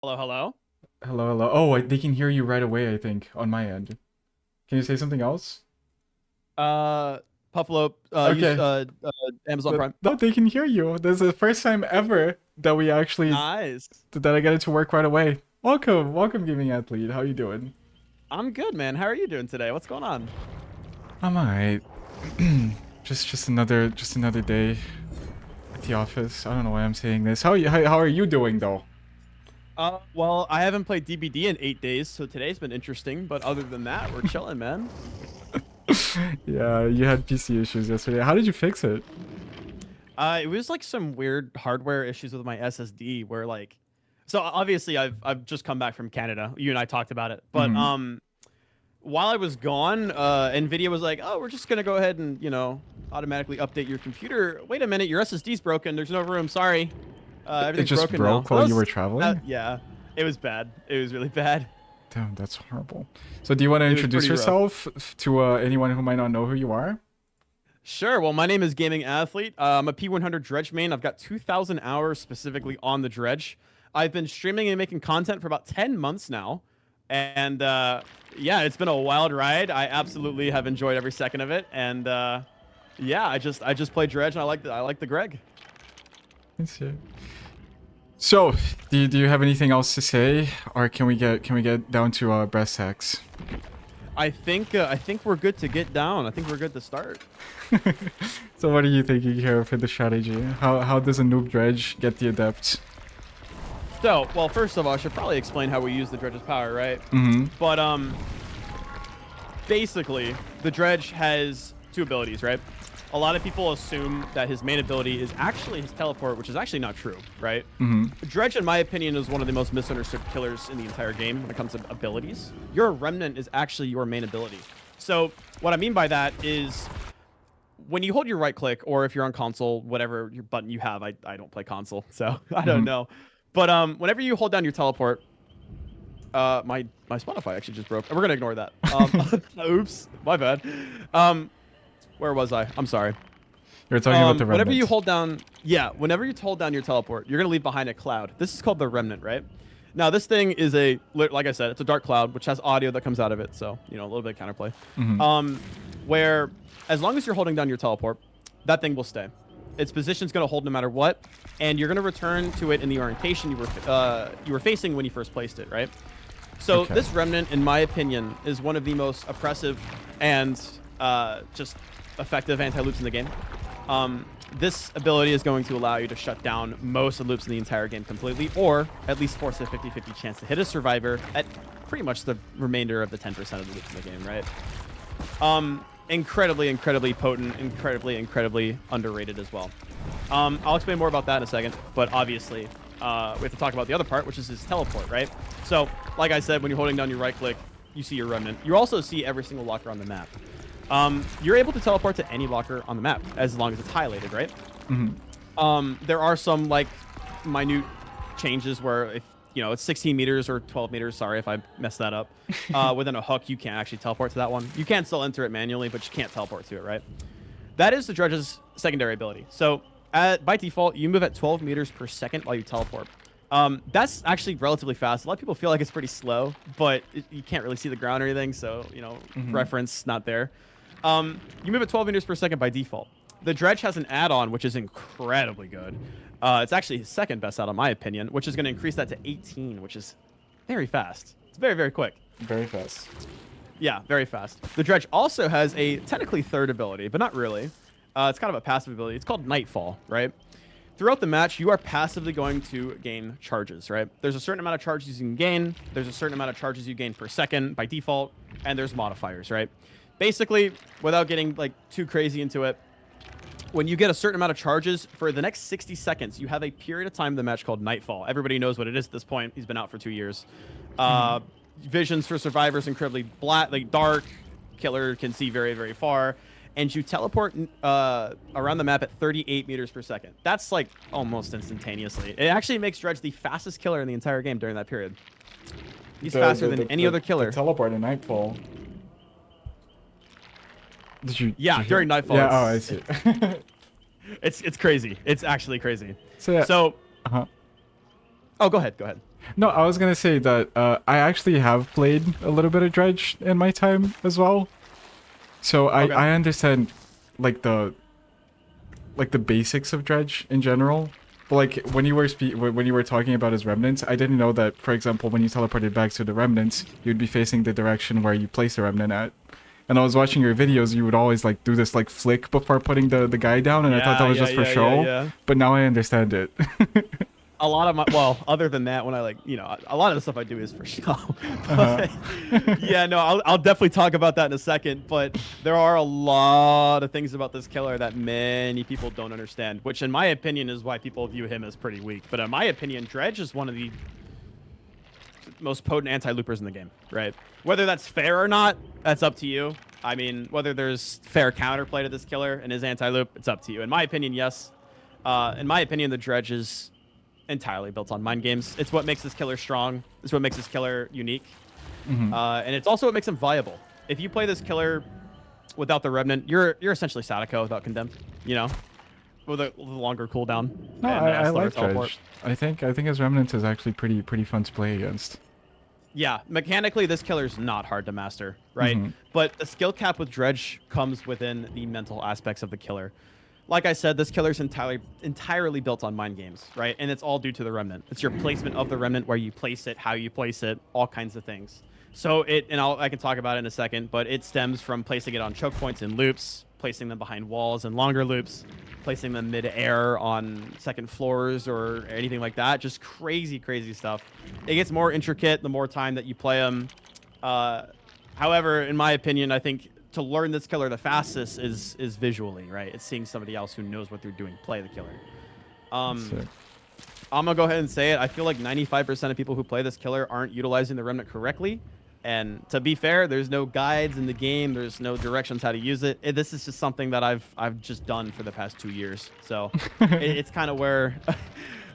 Hello, hello. Hello, hello. Oh, they can hear you right away, I think, on my end. Can you say something else? Uh, Puffalo, use Okay. Amazon Prime. No, they can hear you. This is the first time ever that we actually Nice. that I get it to work right away. Welcome, welcome, gaming athlete. How you doing? I'm good, man. How are you doing today? What's going on? I'm alright. just another day at the office. I don't know why I'm saying this. How are you doing though? Well, I haven't played DBD in 8 days, so today's been interesting. But other than that, we're chilling, man. Yeah, you had PC issues yesterday. How did you fix it? It was like some weird hardware issues with my SSD, where like, so obviously I've just come back from Canada. You and I talked about it, but Mm-hmm. while I was gone, Nvidia was like, "Oh, we're just gonna go ahead and automatically update your computer." Wait a minute, your SSD's broken. There's no room. Sorry. It Everything's just broken now. broke while you were traveling? Yeah, it was bad. It was really bad. Damn, that's horrible. So do you want to It was introduce pretty rough. yourself to anyone who might not know who you are? Sure. Well, my name is Gaming Athlete. I'm a P100 Dredge main. I've got 2,000 hours specifically on the Dredge. I've been streaming and making content for about 10 months now. And yeah, it's been a wild ride. I absolutely have enjoyed every second of it. And yeah, I just play Dredge and I like the Greg. Let's see. So, do you have anything else to say, or can we get down to brass tacks? I think we're good to get down. I think we're good to start. So, what are you thinking here for the strategy? How does a noob dredge get the adept? So, well, first of all, I should probably explain how we use the Dredge's power, right? Mm-hmm. But basically, the Dredge has two abilities, right? A lot of people assume that his main ability is actually his teleport, which is actually not true, right? Mm-hmm. Dredge, in my opinion, is one of the most misunderstood killers in the entire game when it comes to abilities. Your Remnant is actually your main ability. So what I mean by that is when you hold your right click, or if you're on console, whatever your button you have, I don't play console, so I don't Mm-hmm. know. But whenever you hold down your teleport, my Spotify actually just broke. We're gonna ignore that. Oops, my bad. Um, where was I? I'm sorry. You're talking about the Whenever you remnant. hold down, yeah, whenever you hold down your teleport, you're gonna leave behind a cloud. This is called the remnant, right? Now, this thing is like I said, it's a dark cloud which has audio that comes out of it, so a little bit of counterplay. Mm-hmm. Um, where as long as you're holding down your teleport, that thing will stay. Its position's gonna hold no matter what, and you're gonna return to it in the orientation you were facing when you first placed it, right? So Okay. this remnant, in my opinion, is one of the most oppressive and just effective anti-loops in the game. This ability is going to allow you to shut down most of the loops in the entire game completely, or at least force a 50-50 chance to hit a survivor at pretty much the remainder of the 10% of the loops in the game, right? Incredibly, incredibly potent, incredibly, incredibly underrated as well. I'll explain more about that in a second, but obviously, we have to talk about the other part, which is his teleport, right? So, like I said, when you're holding down your right click, you see your remnant. You also see every single locker on the map. You're able to teleport to any locker on the map as long as it's highlighted, right? Mm-hmm. There are some like minute changes where if it's 16 meters or 12 meters. Sorry if I messed that up. Within a hook, you can't actually teleport to that one. You can still enter it manually, but you can't teleport to it, right? That is the Dredge's secondary ability. So by default, you move at 12 meters per second while you teleport. That's actually relatively fast. A lot of people feel like it's pretty slow, but you can't really see the ground or anything, so Mm-hmm. reference not there. You move at 12 meters per second by default. The Dredge has an add-on which is incredibly good. It's actually his second best add-on, in my opinion, which is going to increase that to 18, which is very fast. It's very, very quick. Very fast. Yeah, very fast. The Dredge also has a technically third ability, but not really. It's kind of a passive ability. It's called Nightfall, right? Throughout the match, you are passively going to gain charges, right? There's a certain amount of charges you can gain. There's a certain amount of charges you gain per second by default, and there's modifiers, right? Basically, without getting like too crazy into it, when you get a certain amount of charges for the next 60 seconds, you have a period of time in the match called Nightfall. Everybody knows what it is at this point. He's been out for 2 years. Mm-hmm. Visions for survivors incredibly black, like dark. Killer can see very, very far, and you teleport around the map at 38 meters per second. That's like almost instantaneously. It actually makes Dredge the fastest killer in the entire game during that period. He's The faster the than the any the, other the killer. teleport in Nightfall. Did Yeah, you hear? during Nightfall, Yeah. Oh, I it's see. it's crazy. It's actually crazy. So yeah. So, Uh-huh. oh, go ahead. Go ahead. No, I was gonna say that I actually have played a little bit of Dredge in my time as well. So Okay. I understand like the basics of Dredge in general. But like when you were when you were talking about his remnants, I didn't know that, for example, when you teleported back to the remnants, you'd be facing the direction where you place the remnant at. And I was watching your videos, you would always like do this like flick before putting the guy down, and I thought that was just for show. Yeah. But now I understand it. A lot of my, well, other than that, when I like, you know, a lot of the stuff I do is for show. But, yeah, no, I'll definitely talk about that in a second. But there are a lot of things about this killer that many people don't understand, which in my opinion is why people view him as pretty weak. But in my opinion, Dredge is one of the most potent anti-loopers in the game, right? Whether that's fair or not, that's up to you. I mean, whether there's fair counterplay to this killer and his anti-loop, it's up to you. In my opinion, yes. In my opinion, the Dredge is entirely built on mind games. It's what makes this killer strong. It's what makes this killer unique. And it's also what makes him viable. If you play this killer without the Remnant, you're essentially Sadako without Condemned, you know? With a longer cooldown. No, and, I slower like teleport. Dredge. I think his remnant is actually pretty fun to play against. Yeah, mechanically, this killer's not hard to master, right? But the skill cap with Dredge comes within the mental aspects of the killer. Like I said, this killer's entirely built on mind games, right? And it's all due to the Remnant. It's your placement of the Remnant, where you place it, how you place it, all kinds of things. So I can talk about it in a second, but it stems from placing it on choke points and loops, placing them behind walls and longer loops, placing them mid-air on second floors or anything like that. Just crazy, crazy stuff. It gets more intricate the more time that you play them. However, in my opinion, I think to learn this killer the fastest is visually, right? It's seeing somebody else who knows what they're doing play the killer. I'm gonna go ahead and say it. I feel like 95% of people who play this killer aren't utilizing the Remnant correctly. And to be fair, there's no guides in the game. There's no directions how to use it. This is just something that I've just done for the past 2 years. So it's kind of where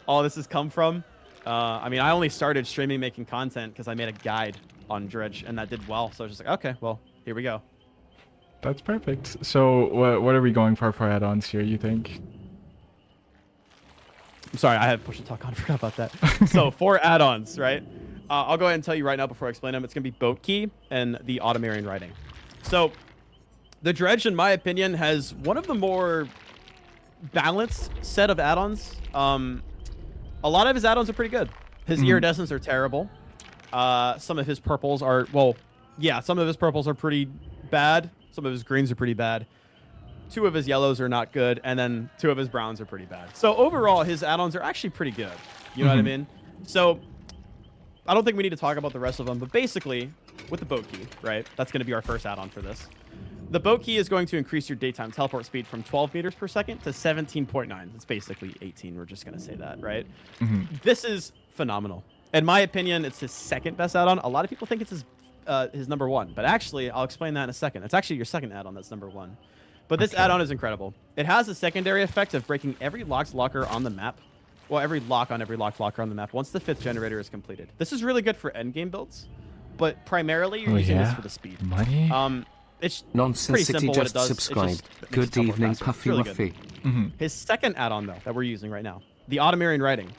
all this has come from. I mean, I only started streaming making content because I made a guide on Dredge, and that did well. So I was just like, okay, well, here we go. That's perfect. So what are we going for add-ons here, you think? I'm sorry, I had push to talk on. I forgot about that. So for add-ons, right? I'll go ahead and tell you right now before I explain them. It's going to be Boat Key and the Automarian Writing. So the Dredge, in my opinion, has one of the more balanced set of add-ons. A lot of his add-ons are pretty good. His iridescents are terrible. Some of his purples are, well, yeah, some of his purples are pretty bad. Some of his greens are pretty bad. 2 of his yellows are not good, and then 2 of his browns are pretty bad. So overall, his add-ons are actually pretty good. You know what I mean? So I don't think we need to talk about the rest of them, but basically, with the Boat Key, right? That's going to be our first add-on for this. The Boat Key is going to increase your daytime teleport speed from 12 meters per second to 17.9. It's basically 18. We're just going to say that, right? This is phenomenal. In my opinion, it's his second best add-on. A lot of people think it's his number 1, but actually, I'll explain that in a second. It's actually your second add-on that's number 1. But this add-on is incredible. It has a secondary effect of breaking every locked locker on the map. Well, every lock on every locked locker on the map once the 5th generator is completed. This is really good for endgame builds, but primarily you're using this for the speed. Money? It's Nonsense pretty simple what it just does. subscribed. It makes Good it teleport evening, faster. Puffy It's really Wuffy. good. His second add-on, though, that we're using right now, the Automarian Writing.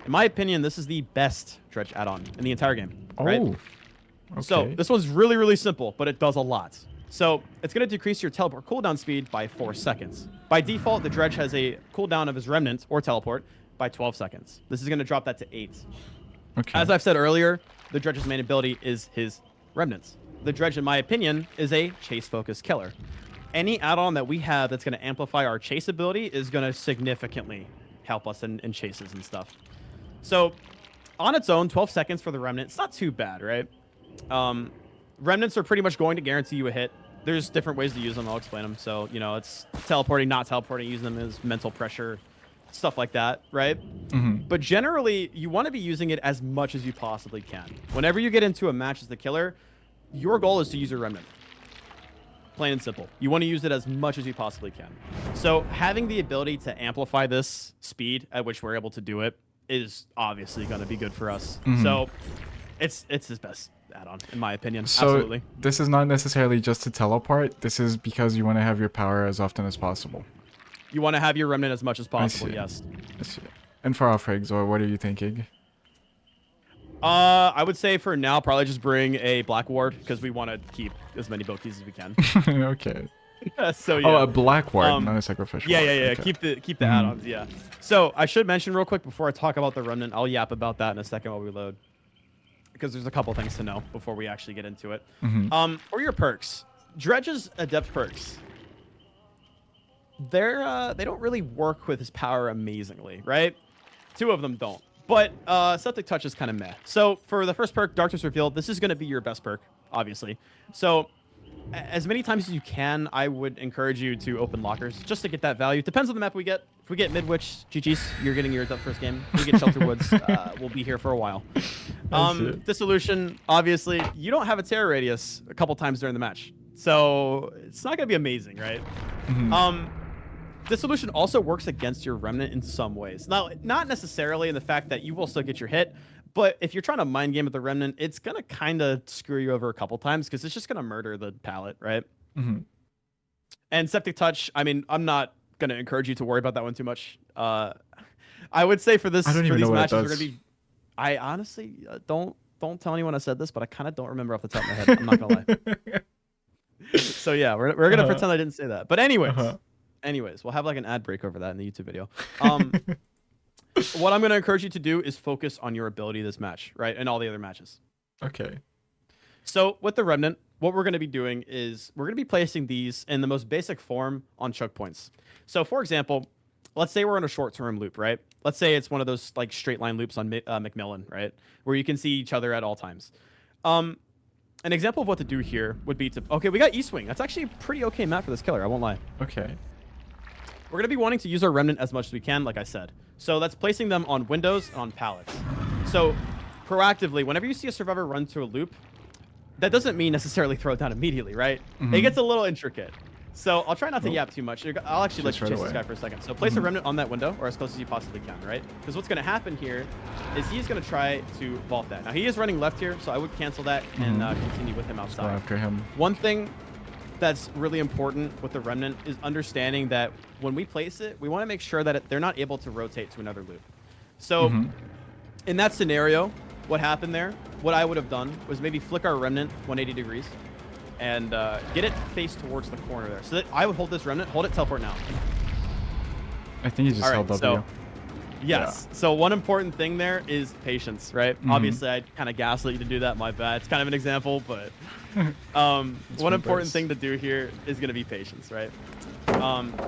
In my opinion, this is the best Dredge add-on in the entire game. Right? Oh, okay. So this one's really, really simple, but it does a lot. So it's going to decrease your teleport cooldown speed by 4 seconds. By default, the Dredge has a cooldown of his remnant or teleport by 12 seconds. This is going to drop that to 8. Okay. As I've said earlier, the Dredge's main ability is his remnants. The Dredge, in my opinion, is a chase-focused killer. Any add-on that we have that's going to amplify our chase ability is going to significantly help us in chases and stuff. So on its own, 12 seconds for the remnant, it's not too bad, right? Remnants are pretty much going to guarantee you a hit. There's different ways to use them. I'll explain them. So, you know, it's teleporting, not teleporting, using them as mental pressure, stuff like that, right? But generally, you want to be using it as much as you possibly can. Whenever you get into a match as the killer, your goal is to use a remnant. Plain and simple. You want to use it as much as you possibly can. So having the ability to amplify this speed at which we're able to do it is obviously going to be good for us. So it's his best add-on, in my opinion. So absolutely. This is not necessarily just to teleport. This is because you want to have your power as often as possible. You want to have your remnant as much as possible, yes. I see. And for Offrigs, or what are you thinking? I would say for now, probably just bring a black ward because we want to keep as many boat keys as we can. Okay. So yeah. Oh, a black ward, not a sacrificial. Yeah, ward. yeah, yeah. Okay. Keep the add-ons. Yeah. So I should mention real quick before I talk about the remnant. I'll yap about that in a second while we load, because there's a couple things to know before we actually get into it. For your perks, Dredge's adept perks. They don't really work with his power amazingly, right? 2 of them don't. But Septic Touch is kind of meh. So for the first perk, Darkness Revealed, this is going to be your best perk, obviously. So as many times as you can, I would encourage you to open lockers just to get that value. Depends on the map we get. If we get Midwich, GG's, you're getting your first game. If we get Shelter Woods, we'll be here for a while. Dissolution, obviously, you don't have a terror radius a couple times during the match. So it's not going to be amazing, right? Dissolution also works against your remnant in some ways. Now, not necessarily in the fact that you will still get your hit, but if you're trying to mind game with the remnant, it's going to kind of screw you over a couple times because it's just going to murder the pallet, right? And Septic Touch, I mean, I'm not going to encourage you to worry about that one too much. I would say for these matches, we're going to be... I honestly don't tell anyone I said this, but I kind of don't remember off the top of my head. I'm not going to lie. So yeah, we're going to pretend I didn't say that. But anyways, we'll have like an ad break over that in the YouTube video. What I'm going to encourage you to do is focus on your ability this match, right? And all the other matches. Okay. So with the remnant, what we're going to be doing is we're going to be placing these in the most basic form on choke points. So for example, let's say we're in a short-term loop, right? Let's say it's one of those like straight line loops on Macmillan, right? Where you can see each other at all times. An example of what to do here would be to... Okay, we got East Wing. That's actually a pretty okay map for this killer, I won't lie. Okay. We're going to be wanting to use our remnant as much as we can, like I said. So that's placing them on windows and on pallets. So proactively, whenever you see a survivor run to a loop, that doesn't mean necessarily throw it down immediately, right? It gets a little intricate. So I'll try not to yap too much. I'll actually let you chase this guy for a second. So place a remnant on that window, or as close as you possibly can, right? Because what's going to happen here is he's going to try to vault that. Now, he is running left here, so I would cancel that and continue with him outside. After him. One thing that's really important with the remnant is understanding that when we place it, we want to make sure that they're not able to rotate to another loop. So in that scenario, what happened there, what I would have done was maybe flick our remnant 180 degrees and get it faced towards the corner there. So that I would hold this remnant, hold it, teleport now. I think you just held W. So, yes. Yeah. So one important thing there is patience, right? Obviously, I kind of gaslit you to do that. My bad. It's kind of an example, but one important thing to do here is going to be patience, right?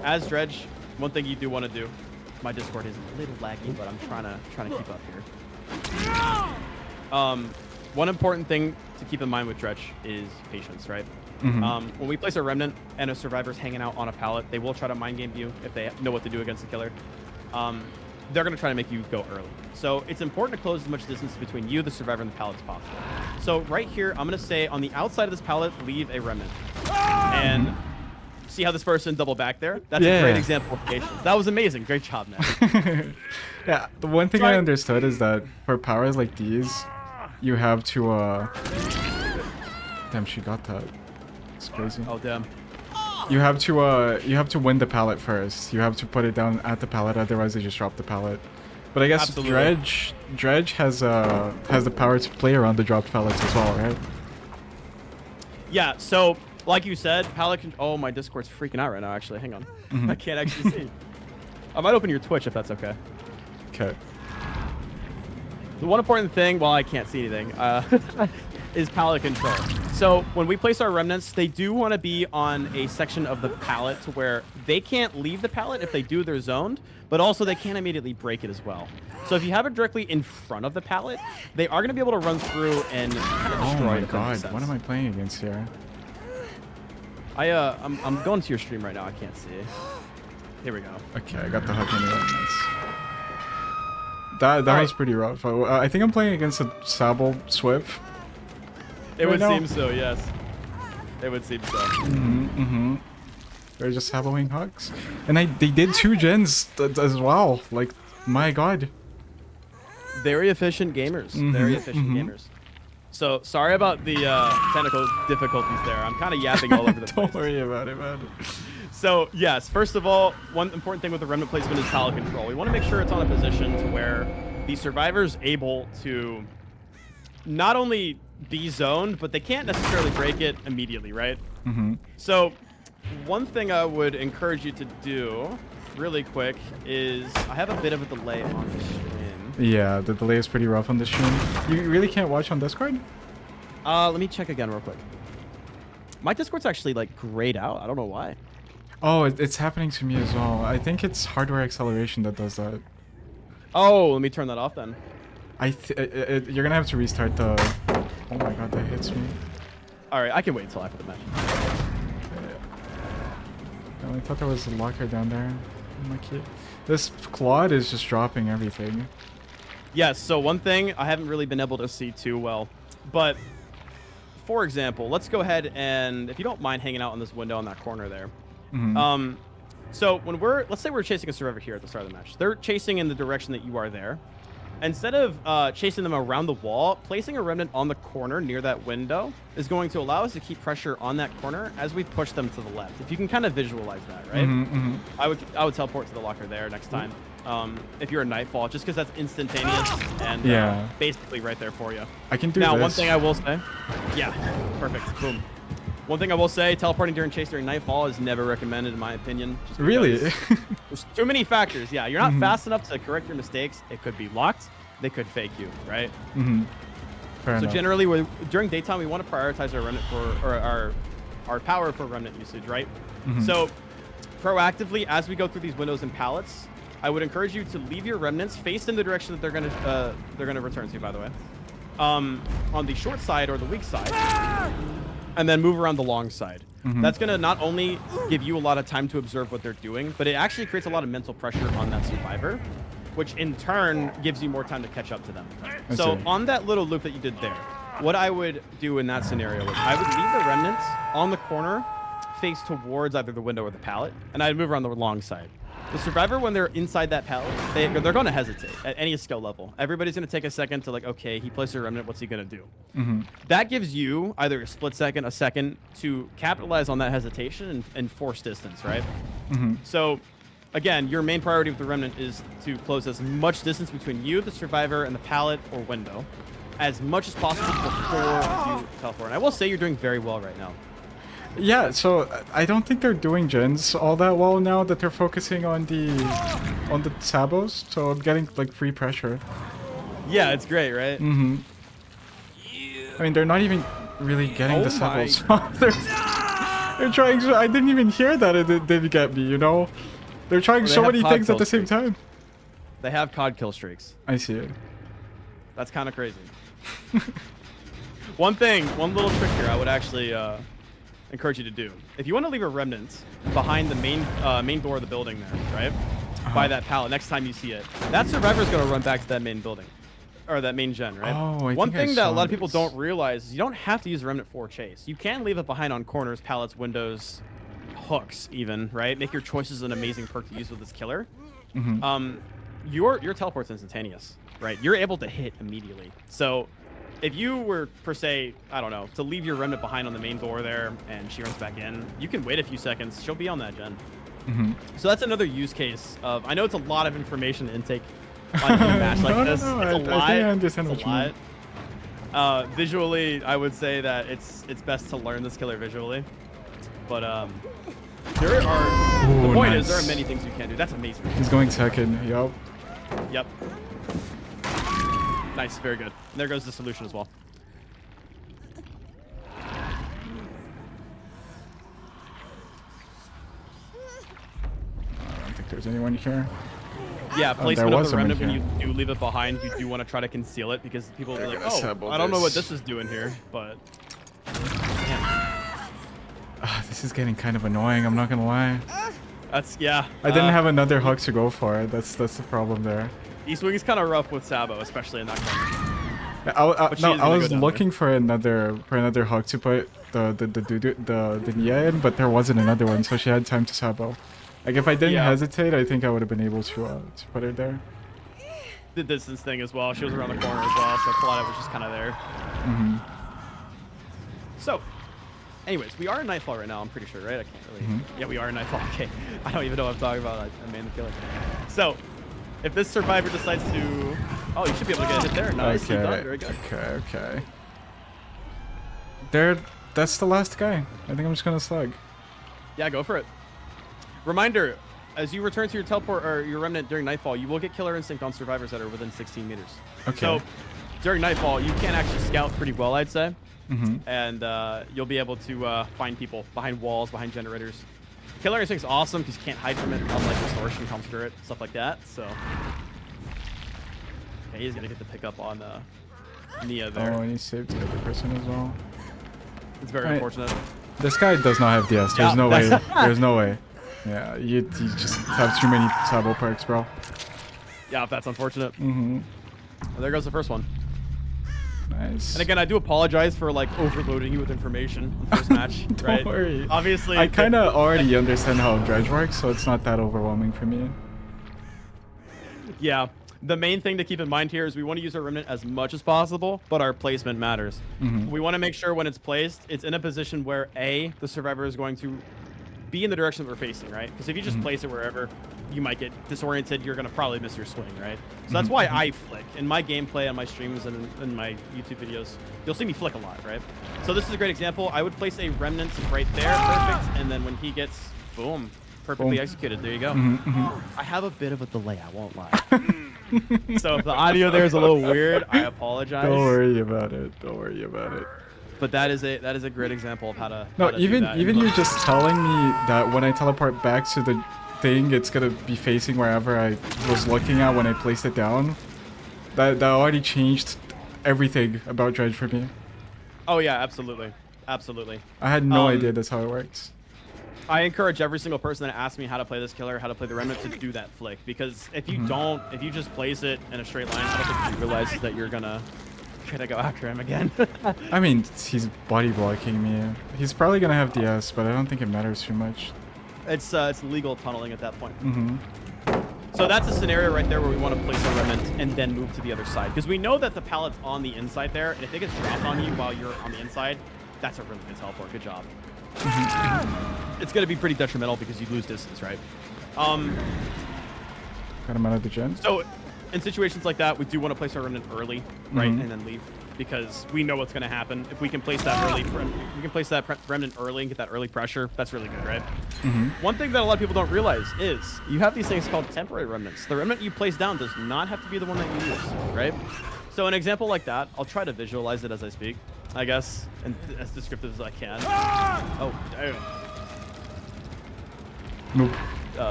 As Dredge, one thing you do want to do. My Discord is a little laggy, but I'm trying to keep up here. One important thing to keep in mind with Dredge is patience, right? When we place a remnant and a survivor's hanging out on a pallet, they will try to mind game you if they know what to do against the killer. They're going to try to make you go early. So it's important to close as much distance between you, the survivor, and the pallet as possible. So right here, I'm going to say on the outside of this pallet, leave a remnant. And see how this person double back there? That's a great example of patience. That was amazing. Great job, man. Yeah, the one thing I understood is that for powers like these, you have to damn, she got that. It's crazy. Oh damn. You have to win the pallet first. You have to put it down at the pallet, otherwise they just drop the pallet. But I guess Dredge has the power to play around the dropped pallets as well, right? Yeah, so like you said, pallet can... Oh, my Discord's freaking out right now, actually. Hang on. I can't actually see. I might open your Twitch if that's okay. Okay. The one important thing, well, I can't see anything, is pallet control. So when we place our remnants, they do want to be on a section of the pallet to where they can't leave the pallet. If they do, they're zoned, but also they can't immediately break it as well. So if you have it directly in front of the pallet, they are going to be able to run through and kind of destroy it. Oh my god, what am I playing against here? I'm going to your stream right now. I can't see. Here we go. Okay, I got the hook anyway. That was pretty rough. I think I'm playing against a Sable Swift. It would seem so, yes. It would seem so. They're just Saboing hugs. And they did 2 gens as well. Like, my god. Very efficient gamers. Very efficient gamers. So, sorry about the technical difficulties there. I'm kind of yapping all over the place. Don't worry about it, man. So, yes, first of all, one important thing with the remnant placement is pallet control. We want to make sure it's on a position to where the survivor's able to not only be zoned, but they can't necessarily break it immediately, right? Mm-hmm. So one thing I would encourage you to do really quick is I have a bit of a delay on the stream. Yeah, the delay is pretty rough on the stream. You really can't watch on Discord? Let me check again real quick. My Discord's actually like grayed out. I don't know why. Oh, it's happening to me as well. I think it's hardware acceleration that does that. Oh, let me turn that off then. You're gonna have to restart the... Oh my god, that hits me. All right, I can wait until after the match. Oh, I thought there was a locker down there. Oh my kid. This Claude is just dropping everything. Yes, so one thing I haven't really been able to see too well, but for example, let's go ahead and, if you don't mind hanging out in this window in that corner there. Mm-hmm. So when let's say we're chasing a survivor here at the start of the match. They're chasing in the direction that you are there. Instead of chasing them around the wall, placing a remnant on the corner near that window is going to allow us to keep pressure on that corner as we push them to the left. If you can kind of visualize that, right? Mm-hmm, mm-hmm. I would teleport to the locker there next time. If you're a Nightfall, just because that's instantaneous and basically right there for you. I can do now, this. one thing I will say, yeah, perfect, boom. One thing I will say, teleporting during chase during Nightfall is never recommended in my opinion. Really? There's too many factors. Yeah, you're not fast enough to correct your mistakes. It could be locked. They could fake you, right? Mm-hmm. Fair enough. Generally, during daytime, we want to prioritize our remnant our power for remnant usage, right? Mm-hmm. So proactively, as we go through these windows and pallets, I would encourage you to leave your remnants faced in the direction that they're gonna return to. By the way, on the short side or the weak side, and then move around the long side. Mm-hmm. That's gonna not only give you a lot of time to observe what they're doing, but it actually creates a lot of mental pressure on that survivor, which in turn gives you more time to catch up to them. So on that little loop that you did there, what I would do in that scenario is I would leave the remnants on the corner, face towards either the window or the pallet, and I'd move around the long side. The survivor, when they're inside that pallet, they're going to hesitate at any skill level. Everybody's going to take a second to like, okay, he placed a remnant, what's he going to do? Mm-hmm. That gives you either a split second, a second to capitalize on that hesitation and force distance, right? Mm-hmm. So again, your main priority with the remnant is to close as much distance between you, the survivor, and the pallet or window as much as possible before you teleport. And I will say you're doing very well right now. Yeah, so I don't think they're doing gens all that well now that they're focusing on the sabos, so I'm getting like free pressure. Yeah, it's great, right? Mm-hmm. I mean, they're not even really getting the sabos. they're trying. I didn't even hear that it didn't get me. You know, they're trying so many things at the same time. They have COD kill streaks. I see it. That's kind of crazy. One little trick here I would actually encourage you to do. If you want to leave a remnant behind the main door of the building there, right? By that pallet, next time you see it, that survivor's going to run back to that main building. Or that main gen, right? Oh, One thing that a lot of people don't realize is you don't have to use a remnant for chase. You can leave it behind on corners, pallets, windows, hooks even, right? Make your choices an amazing perk to use with this killer. Mm-hmm. Your teleport's instantaneous, right? You're able to hit immediately. So if you were, per se, I don't know, to leave your remnant behind on the main door there and she runs back in, you can wait a few seconds. She'll be on that gen. Mm-hmm. So that's another use case of, I know it's a lot of information to intake on a match like this. No, it's a lot. I understand what you mean. Visually, I would say that it's best to learn this killer visually. But there are, the point is there are many things you can do. That's amazing. He's going second, yup. Yep. Nice, very good. And there goes the solution as well. I don't think there's anyone here. Yeah, placement of the remnant, when here. you do leave it behind, you do want to try to conceal it because people will be like, oh, I don't know what this is doing here, but... This is getting kind of annoying, I'm not gonna lie. That's, yeah. I didn't have another hook to go for. That's the problem there. East Wing is kind of rough with Sabo, especially in that corner. I was looking for another hook to put the Nia in, but there wasn't another one, so she had time to Sabo. Like if I didn't hesitate, I think I would have been able to put her there. The distance thing as well. She was around the corner as well, so Claudia was just kind of there. Mm-hmm. So, anyways, we are in Nightfall right now. I'm pretty sure, right? I can't really. Yeah, we are in Nightfall. Okay, I don't even know what I'm talking about. I made the killer. So, If this survivor decides to... Oh, you should be able to get a hit there. Nicely done. Very good. Okay. That's the last guy. I think I'm just gonna slug. Yeah, go for it. Reminder, as you return to your teleport or your remnant during nightfall, you will get killer instinct on survivors that are within 16 meters. Okay. So during nightfall, you can actually scout pretty well, I'd say. Mm-hmm. And you'll be able to find people behind walls, behind generators. Killer instinct's awesome because you can't hide from it, unlike distortion, calm spirit, stuff like that. So okay, he's gonna get the pickup on Nia there. Oh, and he saved the other person as well. It's very unfortunate. This guy does not have DS. There's no way. There's no way. Yeah, you just have too many sabo perks, bro. Yeah, that's unfortunate. Mm-hmm. Well, there goes the first one. Nice. And again, I do apologize for like overloading you with information in the first match. Don't right? worry. Obviously, I kind of already understand how Dredge works, so it's not that overwhelming for me. Yeah. The main thing to keep in mind here is we want to use our remnant as much as possible, but our placement matters. Mm-hmm. We want to make sure when it's placed, it's in a position where A, the survivor is going to be in the direction that we're facing, right? Because if you just place it wherever, you might get disoriented. You're going to probably miss your swing, right? So that's why I flick. In my gameplay, on my streams, and in my YouTube videos, you'll see me flick a lot, right? So this is a great example. I would place a remnant right there, perfect, and then when he gets, boom, perfectly executed. There you go. I have a bit of a delay, I won't lie. So if the audio there is a little weird, I apologize. Don't worry about it. Don't worry about it. But that is a great example of how to. No, how to do even that. you just telling me that when I teleport back to the thing, it's gonna be facing wherever I was looking at when I placed it down. That already changed everything about Dredge for me. Oh yeah, absolutely, absolutely. I had no idea that's how it works. I encourage every single person that asks me how to play this killer, how to play the remnant, to do that flick, because if you don't, if you just place it in a straight line, I don't think he realizes that you're gonna go after him again. I mean, he's body blocking me. He's probably gonna have DS, but I don't think it matters too much. It's legal tunneling at that point. So that's a scenario right there where we want to place a remnant and then move to the other side, because we know that the pallet's on the inside there, and if it gets dropped on you while you're on the inside, that's a really good teleport. Good job. It's going to be pretty detrimental because you lose distance, right? Got him out of the gen. So in situations like that, we do want to place our remnant early, right, and then leave, because we know what's going to happen. If we can place that early, remnant early and get that early pressure, that's really good, right? One thing that a lot of people don't realize is you have these things called temporary remnants. The remnant you place down does not have to be the one that you use, right? So an example like that, I'll try to visualize it as I speak, I guess, and as descriptive as I can. Oh, damn. Nope.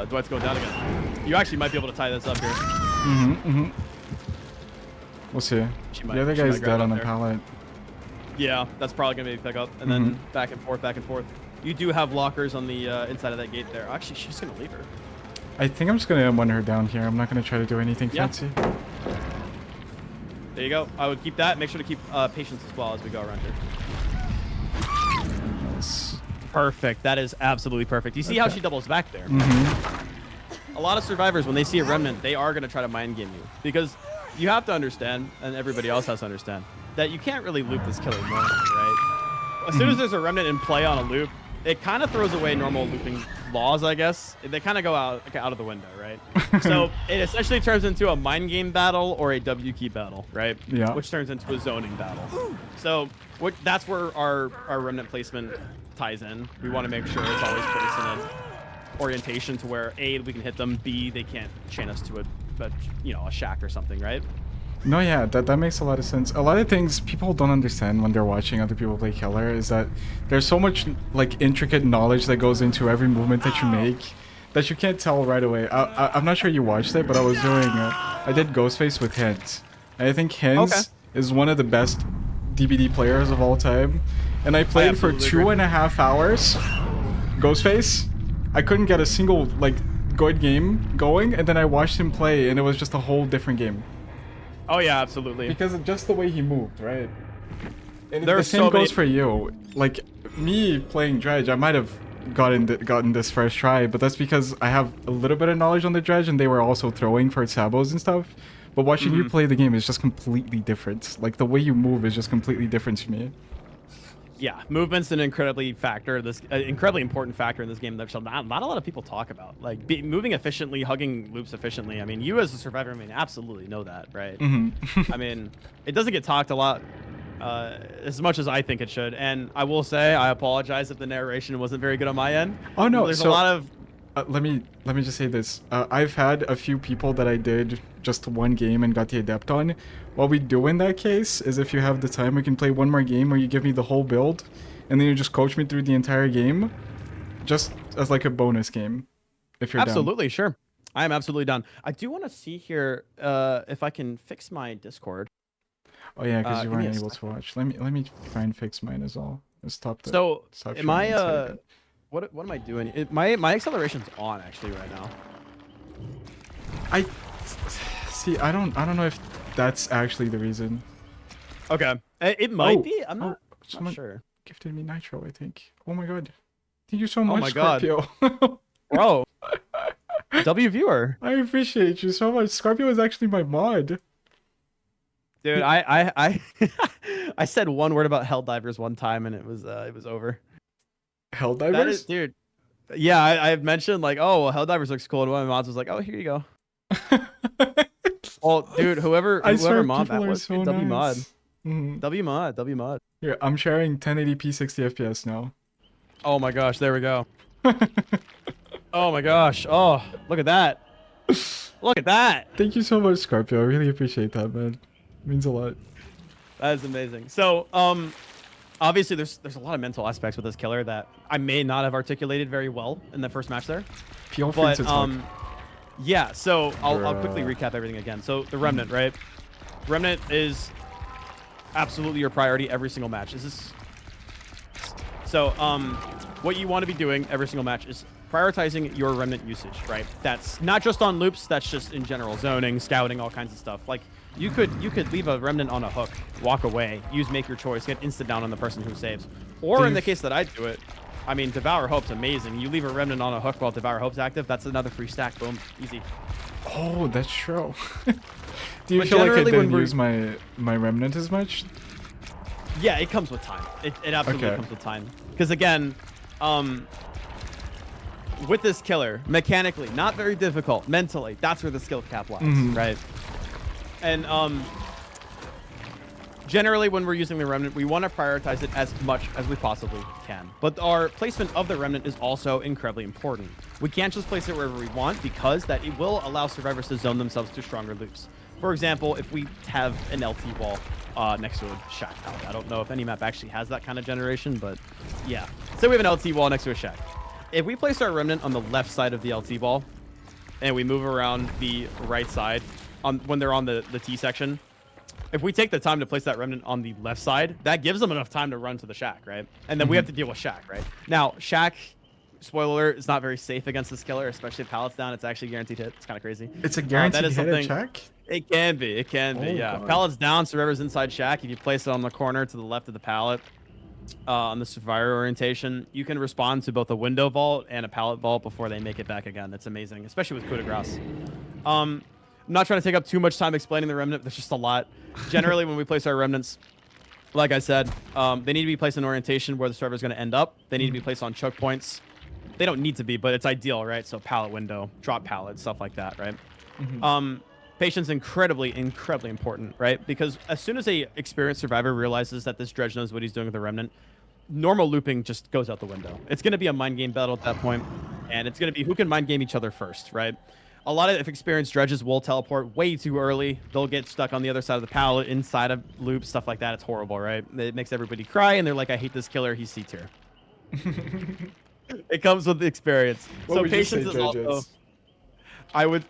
Dwight's going down again. You actually might be able to tie this up here. We'll see. The other she guy's might grab dead on the there. pallet. Yeah, that's probably going to be a pickup. And then back and forth, back and forth. You do have lockers on the inside of that gate there. Actually, she's going to leave her. I think I'm just going to M1 her down here. I'm not going to try to do anything fancy. There you go. I would keep that. Make sure to keep patience as well as we go around here. Nice. Perfect. That is absolutely perfect. You see how she doubles back there? A lot of survivors, when they see a remnant, they are going to try to mind game you, because you have to understand, and everybody else has to understand, that you can't really loop this killer normally, right? As soon as there's a remnant in play on a loop, it kind of throws away normal looping laws, I guess. They kind of go out of the window, right? So it essentially turns into a mind game battle or a W key battle, right? Yeah. Which turns into a zoning battle. So that's where our remnant placement ties in. We want to make sure it's always placed in an orientation to where A, we can hit them, B, they can't chain us to a shack or something, right? No, yeah, that makes a lot of sense. A lot of things people don't understand when they're watching other people play killer is that there's so much like intricate knowledge that goes into every movement that you make that you can't tell right away. I'm not sure you watched it, but I was doing I did Ghostface with Hens. And I think Hens is one of the best DBD players of all time. And I played for 2.5 hours Ghostface. I couldn't get a single like good game going, and then I watched him play and it was just a whole different game. Oh yeah, absolutely. Because of just the way he moved, right? And There the are same so goes many- for you. Like me playing Dredge, I might have gotten this first try, but that's because I have a little bit of knowledge on the Dredge, and they were also throwing for sabos and stuff. But watching you play the game is just completely different. Like the way you move is just completely different to me. yeah, movement's an incredibly important factor in this game that not a lot of people talk about. Like moving efficiently, hugging loops efficiently. I mean, you as a survivor, I mean, absolutely know that, right? I mean, it doesn't get talked a lot as much as I think it should. And I will say, I apologize if the narration wasn't very good on my end. Oh no, there's a lot of. Let me just say this. I've had a few people that I did just one game and got the adept on. What we do in that case is, if you have the time, we can play one more game where you give me the whole build, and then you just coach me through the entire game, just as like a bonus game, if you're absolutely down. Sure. I am absolutely done. I do want to see here if I can fix my Discord. Oh yeah, because you weren't able to watch. Let me try and fix mine as well. Stop the. So am I what am I doing? My acceleration's on actually right now. I see. I don't know if that's actually the reason. Okay, it might be. I'm not sure. Gifted me nitro, I think. Oh my god, thank you so much, oh my Scorpio. God. Bro, W viewer. I appreciate you so much. Scorpio is actually my mod. Dude, I I said one word about Helldivers one time and it was over. Helldivers? That is, dude. Yeah, I had mentioned like, oh, well, Helldivers looks cool, and one of my mods was like, oh, here you go. Oh, dude, whoever mod that was, so W mod. nice. Mm-hmm. W mod. Here, I'm sharing 1080p 60 FPS now. Oh my gosh, there we go. Oh my gosh. Oh, look at that. Look at that. Thank you so much, Scorpio. I really appreciate that, man. It means a lot. That is amazing. So, obviously there's a lot of mental aspects with this killer that I may not have articulated very well in the first match there. Feel free to talk. Yeah, so I'll quickly recap everything again. So the Remnant, right? Remnant is absolutely your priority every single match. So what you want to be doing every single match is prioritizing your Remnant usage, right? That's not just on loops, that's just in general, zoning, scouting, all kinds of stuff. Like you could leave a Remnant on a hook, walk away, make your choice, get insta down on the person who saves. Or in the case that I do it, I mean, Devour Hope's amazing. You leave a Remnant on a hook while Devour Hope's active, that's another free stack. Boom, easy. Oh, that's true. Do you feel like I didn't use my Remnant as much? Yeah, it comes with time. It absolutely comes with time. Because again, with this killer, mechanically, not very difficult. Mentally, that's where the skill cap lies, right? And generally, when we're using the Remnant, we want to prioritize it as much as we possibly can. But our placement of the Remnant is also incredibly important. We can't just place it wherever we want, because that it will allow survivors to zone themselves to stronger loops. For example, if we have an LT wall next to a shack pallet. I don't know if any map actually has that kind of generation, but yeah. Say we have an LT wall next to a shack. If we place our Remnant on the left side of the LT wall, and we move around the right side when they're on the T section, if we take the time to place that Remnant on the left side, that gives them enough time to run to the shack, right? And then we have to deal with shack, right? Now, shack, spoiler alert, is not very safe against this killer, especially if pallet's down. It's actually guaranteed hit. It's kind of crazy. It's a guaranteed hit at shack? It can be. It can be, yeah. If pallet's down, survivor's inside shack. If you place it on the corner to the left of the pallet, on the survivor orientation, you can respond to both a window vault and a pallet vault before they make it back again. That's amazing, especially with coup de grace. I'm not trying to take up too much time explaining the Remnant. There's just a lot. Generally, when we place our Remnants, like I said, they need to be placed in orientation where the server is going to end up. They need to be placed on choke points. They don't need to be, but it's ideal, right? So pallet window, drop pallet, stuff like that, right? Patience incredibly important, right? Because as soon as a experienced survivor realizes that this Dredge knows what he's doing with the Remnant, normal looping just goes out the window. It's going to be a mind game battle at that point, and it's going to be who can mind game each other first, right? A lot of experienced Dredges will teleport way too early. They'll get stuck on the other side of the pallet, inside of loops, stuff like that. It's horrible, right? It makes everybody cry, and they're like, I hate this killer. He's C tier. It comes with the experience. So patience is also... I would...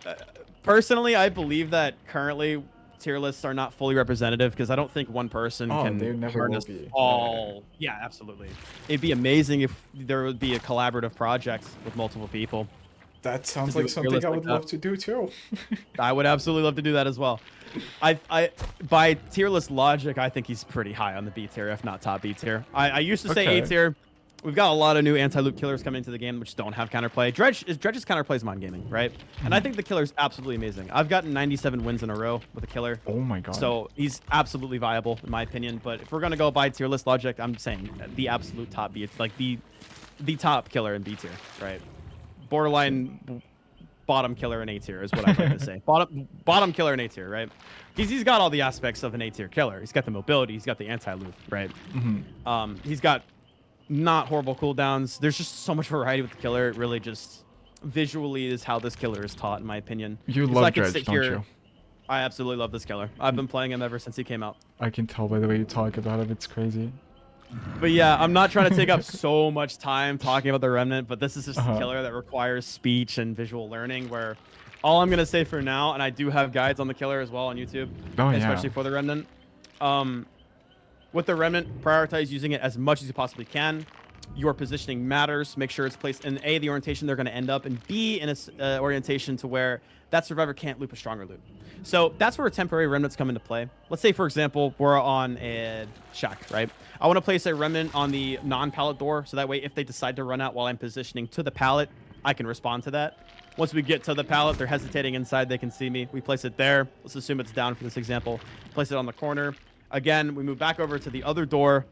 personally, I believe that currently tier lists are not fully representative, because I don't think one person can harness all. Yeah, absolutely. It'd be amazing if there would be a collaborative project with multiple people. That sounds like something I would love to do too. I would absolutely love to do that as well. By tier list logic, I think he's pretty high on the B tier, if not top B tier. I used to say A tier. We've got a lot of new anti-loop killers coming into the game which don't have counterplay. Dredge's counterplay is mind gaming, right? And I think the killer's absolutely amazing. I've gotten 97 wins in a row with a killer. Oh my god. So he's absolutely viable in my opinion. But if we're gonna go by tier list logic, I'm saying the absolute top B, like the top killer in B tier, right? Borderline bottom killer in A tier is what I'd like to say. Bottom killer in A tier, right? He's got all the aspects of an A tier killer. He's got the mobility. He's got the anti-loop, right? He's got not horrible cooldowns. There's just so much variety with the killer. It really just visually is how this killer is taught, in my opinion. You love Dredge, don't you? I absolutely love this killer. I've been playing him ever since he came out. I can tell by the way you talk about him. It's crazy. But yeah, I'm not trying to take up so much time talking about the Remnant, but this is just a killer that requires speech and visual learning, where all I'm going to say for now, and I do have guides on the killer as well on YouTube, especially for the Remnant. With the Remnant, prioritize using it as much as you possibly can. Your positioning matters. Make sure it's placed in A, the orientation they're going to end up, and B, in a orientation to where that survivor can't loop a stronger loop. So that's where temporary remnants come into play. Let's say, for example, we're on a shack, right? I want to place a remnant on the non-pallet door, so that way if they decide to run out while I'm positioning to the pallet, I can respond to that. Once we get to the pallet, they're hesitating inside, they can see me. We place it there. Let's assume it's down for this example. Place it on the corner. Again, we move back over to the other door,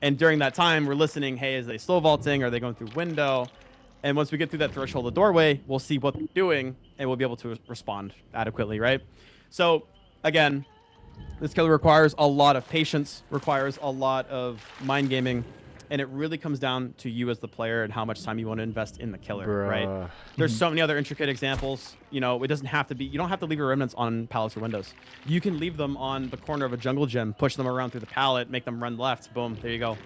and during that time, we're listening, hey, is they slow vaulting? Are they going through window? And once we get through that threshold of the doorway, we'll see what they're doing, and we'll be able to respond adequately, right? So, again, this killer requires a lot of patience, requires a lot of mind gaming, and it really comes down to you as the player and how much time you want to invest in the killer, right? There's so many other intricate examples. You know, it doesn't have to be, you don't have to leave your remnants on pallets or windows. You can leave them on the corner of a jungle gym, push them around through the pallet, make them run left, boom, there you go.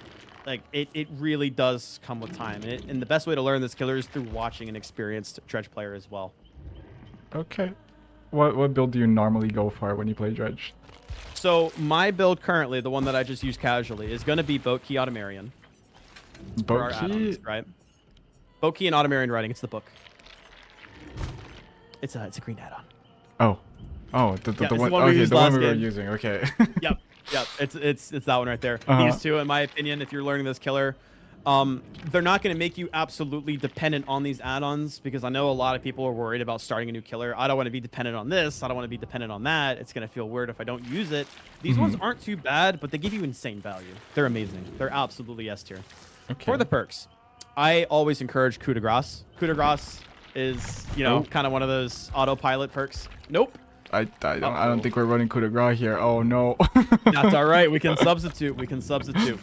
Like, it really does come with time. And the best way to learn this killer is through watching an experienced Dredge player as well. Okay. What build do you normally go for when you play Dredge? So my build currently, the one that I just use casually, is going to be Boat Key Automarian. Boat Key? Right? Boat Key and Automarian Writing. It's the book. It's a green add-on. Oh, the one we were using. Okay. Yep. It's that one right there. These two, in my opinion, if you're learning this killer, they're not going to make you absolutely dependent on these add-ons, because I know a lot of people are worried about starting a new killer. I don't want to be dependent on this. I don't want to be dependent on that. It's going to feel weird if I don't use it. These ones aren't too bad, but they give you insane value. They're amazing. They're absolutely S tier. Okay. For the perks, I always encourage coup de grace. Coup de grace is, you know, kind of one of those autopilot perks. Nope. I don't think we're running coup de grace here. Oh no. That's all right. We can substitute.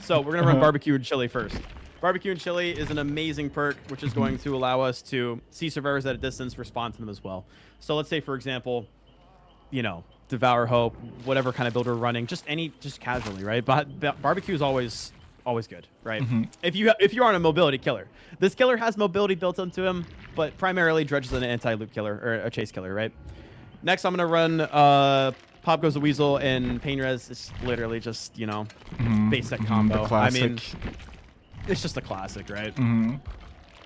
So we're gonna run barbecue and chili first. Barbecue and chili is an amazing perk, which is going to allow us to see survivors at a distance, respond to them as well. So let's say, for example, you know, Devour Hope, whatever kind of build we're running, just casually, right? But barbecue is always good, right? If you're on a mobility killer, this killer has mobility built into him, but primarily Dredge is an anti-loop killer or a chase killer, right? Next, I'm gonna run Pop Goes the Weasel and Pain Res. It's literally just, you know, basic combo. I mean, it's just a classic, right?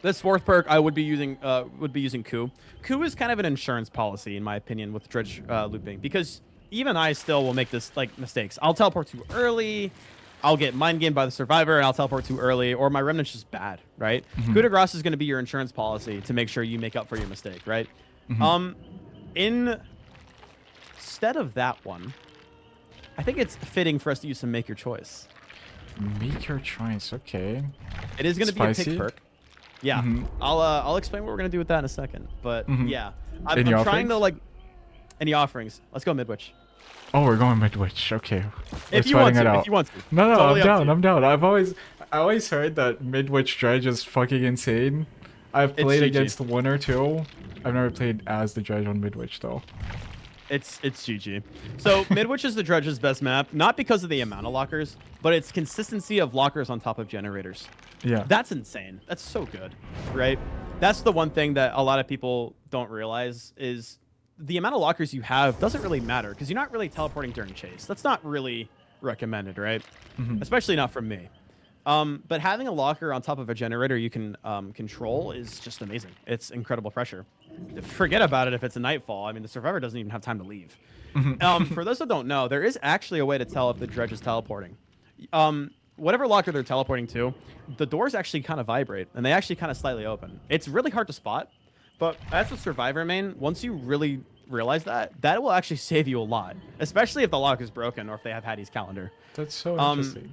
This fourth perk I would be using Coup. Coup is kind of an insurance policy, in my opinion, with Dredge looping, because even I still will make this like mistakes. I'll teleport too early. I'll get mind gamed by the survivor, and I'll teleport too early, or my remnant's just bad, right? Coup de grace is going to be your insurance policy to make sure you make up for your mistake, right? Instead of that one, I think it's fitting for us to use some Make Your Choice. Make Your Choice, okay. It is going to be a pick perk. Yeah, I'll explain what we're going to do with that in a second. But yeah, I'm trying to, like, any offerings. Let's go Midwich. Oh, we're going Midwich. Okay. If you want to. No, totally I'm down. I always heard that Midwich Dredge is fucking insane. I've played against one or two. I've never played as the Dredge on Midwich though. It's GG. So Midwich is the Dredge's best map, not because of the amount of lockers, but its consistency of lockers on top of generators. Yeah. That's insane. That's so good, right? That's the one thing that a lot of people don't realize is the amount of lockers you have doesn't really matter, because you're not really teleporting during chase. That's not really recommended, right? Especially not from me. But having a locker on top of a generator you can control is just amazing. It's incredible pressure. Forget about it if it's a nightfall. I mean, the survivor doesn't even have time to leave. For those that don't know, there is actually a way to tell if the Dredge is teleporting. whatever locker they're teleporting to, the doors actually kind of vibrate and they actually kind of slightly open. It's really hard to spot, but as a survivor main, once you really realize that, that will actually save you a lot, especially if the lock is broken or if they have Hattie's calendar. That's so interesting.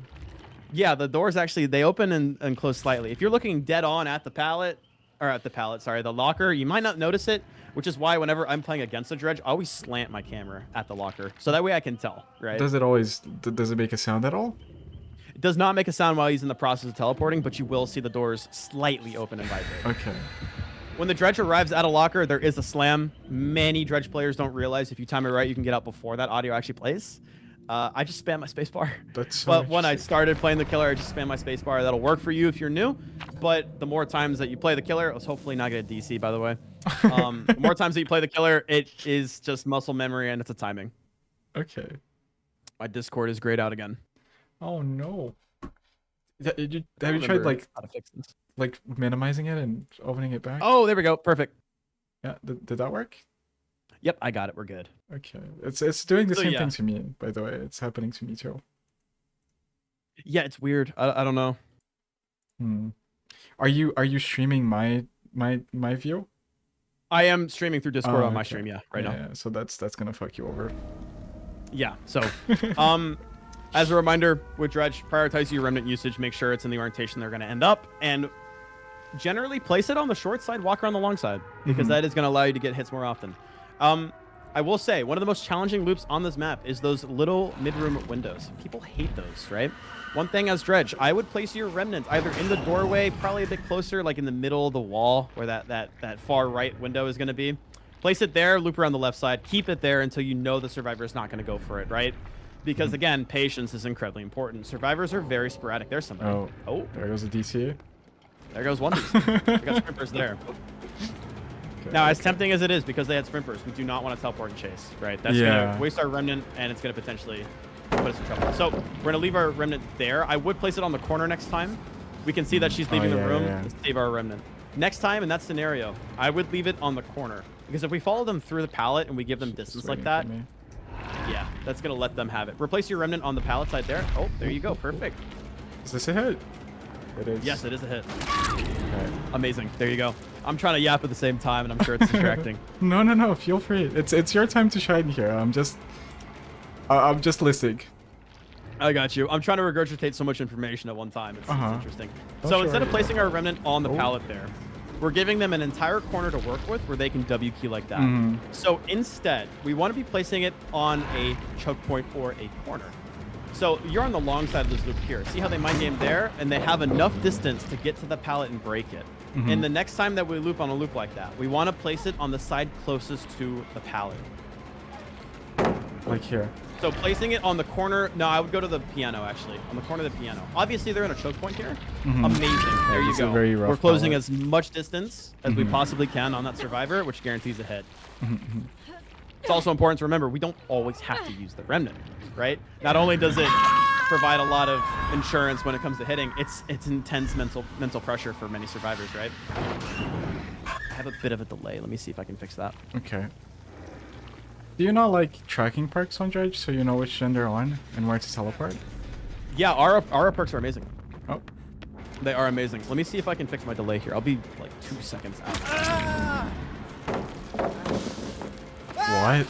Yeah, the doors actually, they open and close slightly. If you're looking dead on at the pallet, sorry, the locker, you might not notice it, which is why whenever I'm playing against the Dredge, I always slant my camera at the locker. So that way I can tell, right? Does it make a sound at all? It does not make a sound while he's in the process of teleporting, but you will see the doors slightly open and vibrate. Okay. When the Dredge arrives at a locker, there is a slam. Many Dredge players don't realize if you time it right, you can get out before that audio actually plays. I just spam my spacebar. That's so But when I started playing the killer, I just spam my spacebar. That'll work for you if you're new. But the more times that you play the killer, let's hopefully not get a DC, by the way. The more times that you play the killer, it is just muscle memory and it's a timing. Okay. My Discord is grayed out again. Oh no. Have you tried how to fix this? like minimizing it and opening it back? Oh, there we go. Perfect. Yeah. Did that work? Yep, I got it. We're good. Okay. It's doing the So, same yeah. thing to me, by the way. It's happening to me too. Yeah, it's weird. I don't know. Are you streaming my view? I am streaming through Discord Oh, on my okay. stream, right now. Yeah, so that's gonna fuck you over. Yeah, so as a reminder, with Dredge, prioritize your remnant usage, make sure it's in the orientation they're going to end up, and generally place it on the short side, walk around the long side, because that is going to allow you to get hits more often. I will say, one of the most challenging loops on this map is those little mid-room windows. People hate those, right? One thing as Dredge, I would place your remnant either in the doorway, probably a bit closer, like in the middle of the wall, where that far right window is going to be. Place it there, loop around the left side, keep it there until you know the survivor is not going to go for it, right? Because again, patience is incredibly important. Survivors are very sporadic. There's somebody. Oh, there goes a DC. There goes one DC. I got sprimpers there. Okay, Now, as tempting as it is, because they had sprimpers, we do not want to teleport and chase, right? That's going to waste our remnant, and it's going to potentially put us in trouble. So we're going to leave our remnant there. I would place it on the corner next time. We can see that she's leaving the room to save our remnant. Next time, in that scenario, I would leave it on the corner. Because if we follow them through the pallet and we give them distance like that, yeah, that's going to let them have it. Replace your remnant on the pallet side there. Oh, there you go. Perfect. Is this a hit? It is. Yes, it is a hit. Okay. Amazing. There you go. I'm trying to yap at the same time, and I'm sure it's distracting. No. Feel free. It's your time to shine here. I'm just listening. I got you. I'm trying to regurgitate so much information at one time. It's interesting. So instead of placing our remnant on the pallet there, we're giving them an entire corner to work with where they can W key like that. So instead, we want to be placing it on a choke point or a corner. So you're on the long side of this loop here. See how they mind game there? And they have enough distance to get to the pallet and break it. And the next time that we loop on a loop like that, we want to place it on the side closest to the pallet. Like here. So placing it on the corner, no, I would go to the piano actually, on the corner of the piano. Obviously they're in a choke point here. Amazing, there you go. We're closing as much distance as we possibly can on that survivor, which guarantees a hit. It's also important to remember, we don't always have to use the remnant, right? Not only does it provide a lot of insurance when it comes to hitting, it's intense mental pressure for many survivors, right? I have a bit of a delay. Let me see if I can fix that. Okay. Do you not like tracking perks on Dredge so you know which gen they're on and where to teleport? Yeah, our perks are amazing. Oh. They are amazing. Let me see if I can fix my delay here. I'll be like 2 seconds out. What?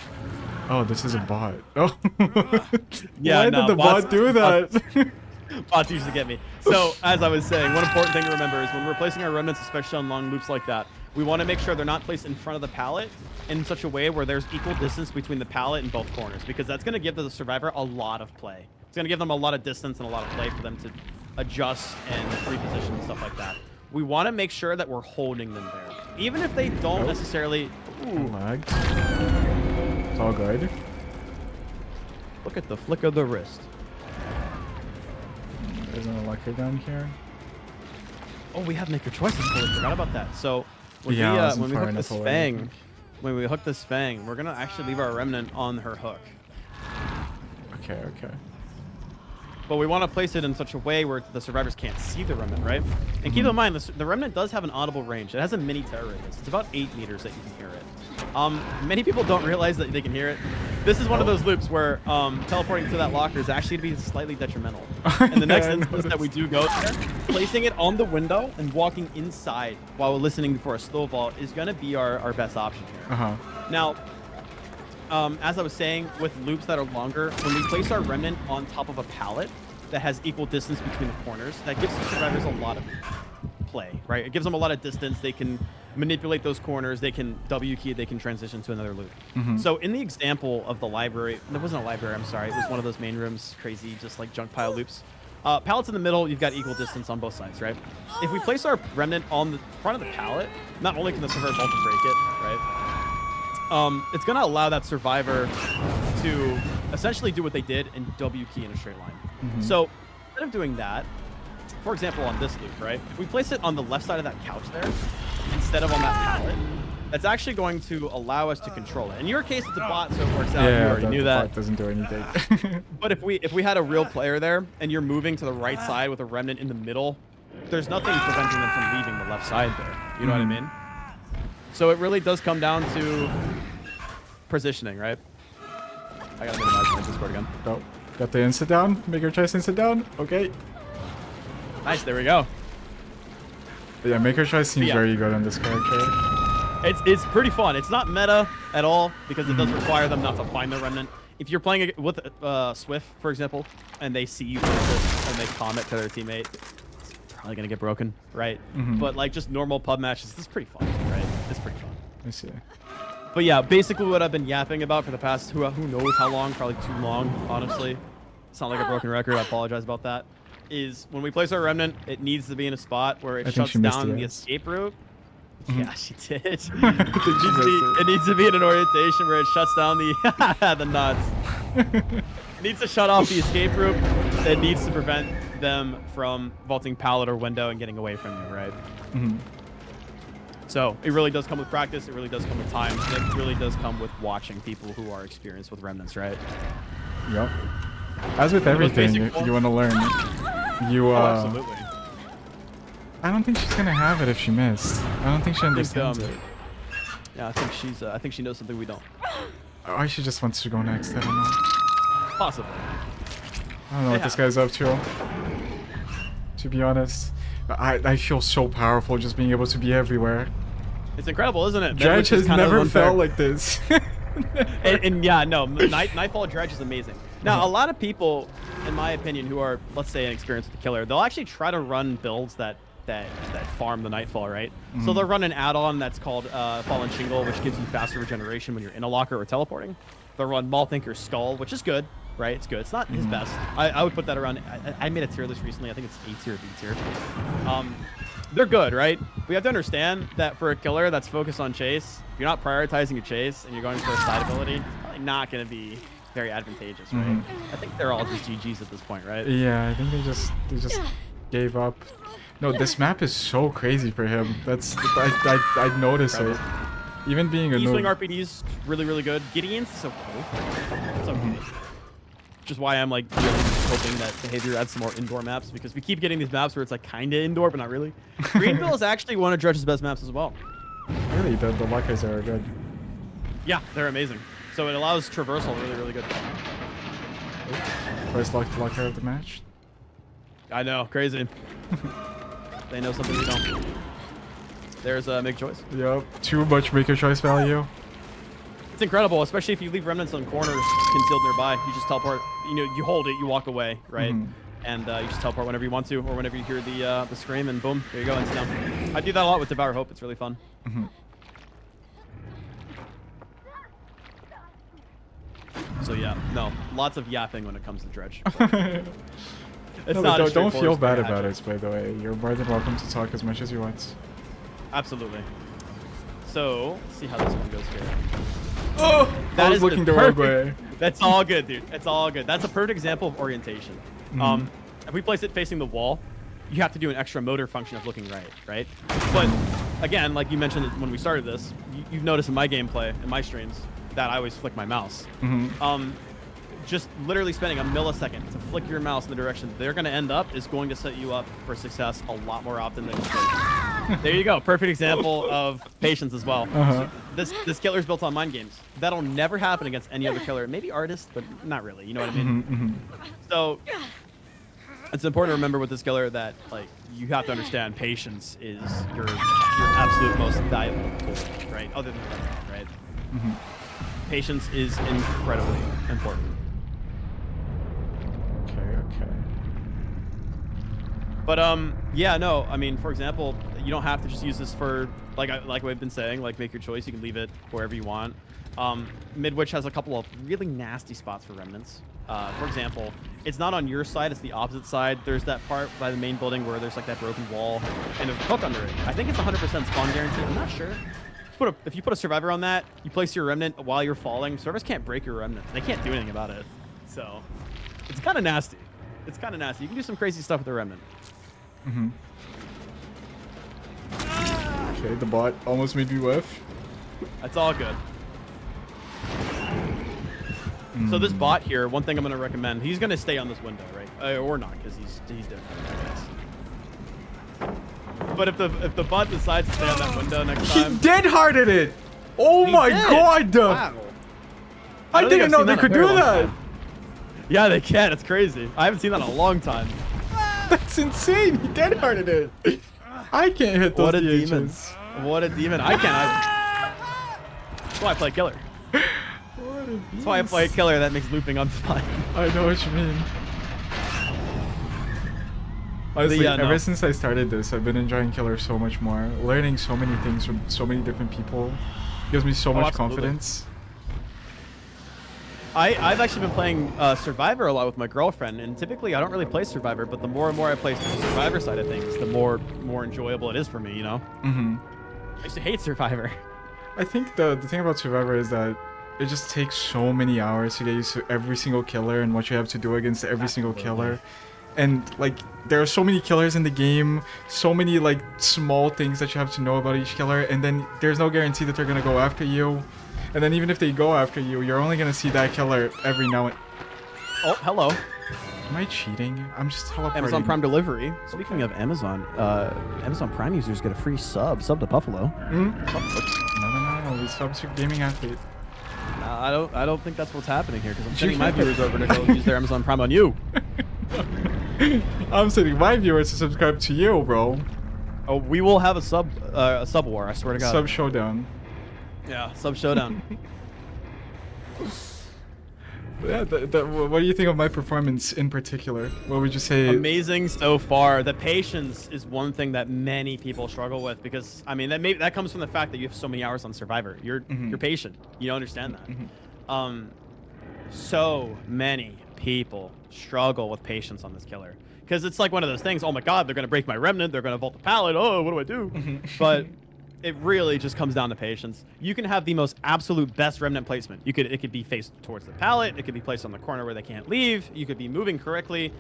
Oh, this is a bot. Oh. Yeah, Why did the bot do that? Bots usually get me. So, as I was saying, one important thing to remember is when we're placing our remnants, especially on long loops like that, we want to make sure they're not placed in front of the pallet in such a way where there's equal distance between the pallet and both corners, because that's going to give the survivor a lot of play. It's going to give them a lot of distance and a lot of play for them to adjust and reposition and stuff like that. We want to make sure that we're holding them there. Even if they don't necessarily... Ooh. Lagged. It's all good. Look at the flick of the wrist. There's an electro down here. Oh, we have make your choice. I totally forgot about that. So when we hook this fang, we're gonna actually leave our remnant on her hook. Okay. But we want to place it in such a way where the survivors can't see the remnant, right? And keep in mind, the remnant does have an audible range. It has a mini terror radius. It's about 8 meters that you can hear it. Many people don't realize that they can hear it. This is one of those loops where teleporting to that locker is actually to be slightly detrimental. And the next instance that we do go there, placing it on the window and walking inside while listening for a slow vault is going to be our best option here. Now, as I was saying, with loops that are longer, when we place our remnant on top of a pallet that has equal distance between the corners, that gives the survivors a lot of play, right? It gives them a lot of distance. They can manipulate those corners. They can W key. They can transition to another loop. So in the example of the library, there wasn't a library, I'm sorry. It was one of those main rooms, crazy, just like junk pile loops. Pallets in the middle, you've got equal distance on both sides, right? If we place our remnant on the front of the pallet, not only can the survivor vault break it, right? It's going to allow that survivor to essentially do what they did and W key in a straight line. So instead of doing that, for example, on this loop, right? If we place it on the left side of that couch there, instead of on that pallet, that's actually going to allow us to control it. In your case, it's a bot, so it works out. Yeah, you already knew that. Bot doesn't do anything. But if we had a real player there and you're moving to the right side with a remnant in the middle, there's nothing preventing them from leaving the left side there. You know what I mean? So it really does come down to positioning, right? I gotta minimize my Discord again. Oh, got the insta down. Make your choice insta down. Okay. Nice, there we go. Yeah, Maker Choice seems very good on this character. It's pretty fun. It's not meta at all because it does require them not to find the remnant. If you're playing with Swift, for example, and they see you do this and they comment to their teammate, it's probably gonna get broken, right? But like just normal pub matches, this is pretty fun, right? It's pretty fun. I see. But yeah, basically what I've been yapping about for the past who knows how long, probably too long, honestly. Sound like a broken record. I apologize about that. Is when we place our remnant, it needs to be in a spot where it shuts down the escape route. Yeah, she did. It needs to be in an orientation where it shuts down the the nuts. It needs to shut off the escape route. It needs to prevent them from vaulting pallet or window and getting away from you, right? So it really does come with practice. It really does come with time. It really does come with watching people who are experienced with remnants, right? Yep. As with everything, you want to learn. Absolutely. I don't think she's gonna have it if she missed. I don't think she understands it. Yeah, I think she knows something we don't. Or she just wants to go next. I don't know. Possibly. I don't know what this guy's up to be honest. I feel so powerful just being able to be everywhere. It's incredible, isn't it? Dredge has never felt like this. and yeah, no, Nightfall Dredge is amazing. Now, a lot of people, in my opinion, who are, let's say, inexperienced with the killer, they'll actually try to run builds that farm the Nightfall, right? So they'll run an add-on that's called Fallen Shingle, which gives you faster regeneration when you're in a locker or teleporting. They'll run Maulthinker's Skull, which is good, right? It's good. It's not his best. I would put that around. I made a tier list recently. I think it's A tier, B tier. They're good, right? We have to understand that for a killer that's focused on chase, if you're not prioritizing your chase and you're going for a side ability, it's probably not going to be very advantageous, right? I think they're all just GGs at this point, right? Yeah, I think they just gave up. No, this map is so crazy for him. That's I notice it. Even being a E-swing RPD's really, really good. Gideon's is okay. It's okay. Which is why I'm like really hoping that Behavior adds some more indoor maps, because we keep getting these maps where it's like kind of indoor, but not really. Greenville is actually one of Dredge's best maps as well. Really, the lockers are good. Yeah, they're amazing. So it allows traversal really, really good. First locker of the match. I know, crazy. They know something we don't. There's a Make Choice. Yep, too much Maker Choice value. It's incredible, especially if you leave remnants on corners concealed nearby. You just teleport. You know, you hold it, you walk away, right? And you just teleport whenever you want to, or whenever you hear the scream, and boom, there you go, it's down. I do that a lot with Devour Hope. It's really fun. So yeah, no, lots of yapping when it comes to Dredge. It's not don't feel bad about it, by the way. You're more than welcome to talk as much as you want. Absolutely. So, let's see how this one goes here. Oh! I was looking the wrong way. That's all good, dude. It's all good. That's a perfect example of orientation. If we place it facing the wall, you have to do an extra motor function of looking right? But, again, like you mentioned when we started this, you've noticed in my gameplay, in my streams, that I always flick my mouse. Just literally spending a millisecond to flick your mouse in the direction they're going to end up is going to set you up for success a lot more often than you think. There you go. Perfect example of patience as well. Uh-huh. So this killer is built on mind games. That'll never happen against any other killer. Maybe artist, but not really. You know what I mean? So it's important to remember with this killer that like you have to understand patience is your absolute most valuable tool, right? Other than the right? Patience is incredibly important. Okay. But yeah, no. I mean, for example, you don't have to just use this for like we've been saying, like make your choice. You can leave it wherever you want. Midwich has a couple of really nasty spots for remnants. For example, it's not on your side; it's the opposite side. There's that part by the main building where there's like that broken wall, and there's a hook under it. I think it's 100% spawn guarantee. I'm not sure. If you put a survivor on that, you place your remnant while you're falling. Survivors can't break your remnant. They can't do anything about it. So it's kind of nasty. It's kind of nasty. You can do some crazy stuff with the remnant. Okay, the bot almost made me whiff. That's all good. So this bot here, one thing I'm going to recommend, he's going to stay on this window, right? Or not, because he's different, I guess. But if the bot decides to stay on that window next time... He dead-hearted it! Oh my god! Wow. I didn't know they could do that! Yeah, they can. It's crazy. I haven't seen that in a long time. That's insane! He dead-hearted it! I can't hit those What a DHs. demon. What a demon. I can't either. That's why I play killer. That's why I play killer. That makes looping unfun. I know what you mean. Honestly, ever since I started this, I've been enjoying killer so much more. Learning so many things from so many different people gives me so much confidence. I've actually been playing Survivor a lot with my girlfriend, and typically I don't really play Survivor, but the more and more I play the Survivor side of things, the more enjoyable it is for me, you know? I used to hate Survivor. I think the thing about Survivor is that it just takes so many hours to get used to every single killer and what you have to do against every single killer. And like there are so many killers in the game, so many like small things that you have to know about each killer, and then there's no guarantee that they're gonna go after you. And then even if they go after you, you're only gonna see that killer every now and... Oh, hello. Am I cheating? I'm just teleporting. Amazon Prime delivery. Speaking of Amazon, Amazon Prime users get a free sub to Buffalo. No, we subs to Gaming Athlete. I don't think that's what's happening here, because I'm sending my viewers over to go use their Amazon Prime on you. I'm sending my viewers to subscribe to you, bro. Oh, we will have a sub war. I swear to God. Sub showdown. Yeah, sub showdown. Yeah, what do you think of my performance in particular? What would you say? Amazing so far. The patience is one thing that many people struggle with, because I mean that comes from the fact that you have so many hours on Survivor. You're patient. You don't understand that. So many people struggle with patience on this killer, because it's like one of those things. Oh my God, they're gonna break my remnant. They're gonna vault the pallet. Oh, what do I do? But it really just comes down to patience. You can have the most absolute best remnant placement. It could be faced towards the pallet. It could be placed on the corner where they can't leave. You could be moving correctly.